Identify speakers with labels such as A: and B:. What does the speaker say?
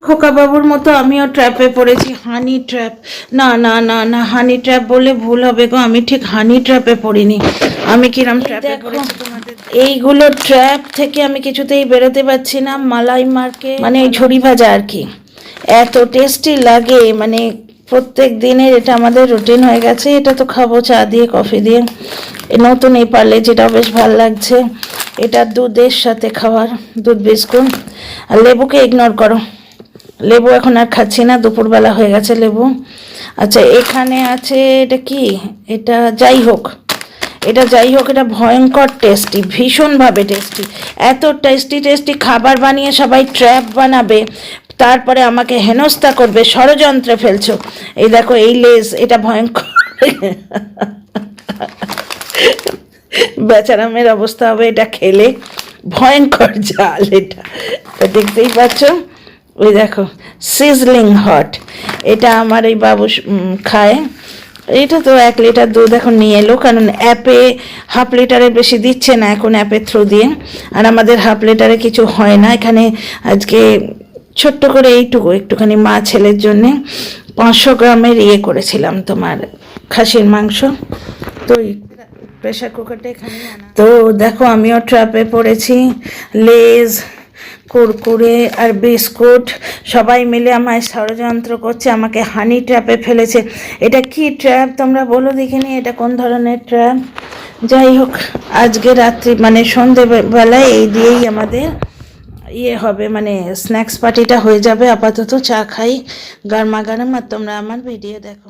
A: খোকা বাবুর মতো আমিও ট্র্যাপে পড়েছি, হানি ট্র্যাপ। না না না না, হানি ট্র্যাপ বলে ভুল হবে গো, আমি ঠিক হানি ট্র্যাপে পড়িনি। আমি কিরম ট্র্যাপে পড়েছি তোমাদের, এইগুলো ট্র্যাপ থেকে আমি কিছুতেই বেরোতে পারছি না। মালাই মার্কেট মানে এই ঝুড়ি ভাজা আর কি, এত টেস্টি লাগে, মানে প্রত্যেক দিনের এটা আমাদের রুটিন হয়ে গেছে। এটা তো খাবো চা দিয়ে, কফি দিয়ে। নতুন এই পারলে যেটা বেশ ভালো লাগছে, এটা দুধের সাথে খাওয়ার, দুধ বিস্কুট। আর লেবুকে ইগনোর করো, লেবু এখন আর খাচ্ছি না, দুপুরবেলা হয়ে গেছে লেবু। আচ্ছা এখানে আছে এটা কি, এটা যাই হোক, এটা যাই হোক, এটা ভয়ঙ্কর টেস্টি, ভীষণভাবে টেস্টি। এত টেস্টি টেস্টি খাবার বানিয়ে সবাই ট্র্যাপ বানাবে, তারপরে আমাকে হেনস্থা করবে, ষড়যন্ত্রে ফেলছো। এই দেখো এই লেজ, এটা ভয়ঙ্কর। বেচারামের অবস্থা হবে এটা খেলে, ভয়ঙ্কর জাল এটা। দেখতেই পাচ্ছ, ওই দেখো সিজলিং হট, এটা আমার এই বাবু খায়। এটা তো 1 লিটার দুধ এখন নিয়ে এলো, কারণ অ্যাপে হাফ লিটারের বেশি দিচ্ছে না এখন অ্যাপের থ্রু দিয়ে, আর আমাদের হাফ লিটারে কিছু হয় না এখানে। আজকে ছোট্ট করে এইটুকু একটুখানি মা ছেলের জন্যে 500 গ্রামের করেছিলাম তোমার খাসির মাংস, তো প্রেশার কুকারটা এখানে। তো দেখো আমিও ট্র্যাপে পড়েছি, লেজ, কুরকুরে আর বিস্কুট সবাই মিলে আমায় ষড়যন্ত্র করছে, আমাকে হানি ট্র্যাপে ফেলেছে। এটা কি ট্র্যাপ তোমরা বলো দেখিনি, এটা কোন ধরনের ট্র্যাপ? যাই হোক, আজকে রাত্রি মানে সন্ধেবেলায় এই দিয়েই আমাদের হবে, মানে স্ন্যাক্স পার্টিটা হয়ে যাবে। আপাতত চা খাই গরমা গরম, আর তোমরা আমার ভিডিও দেখো।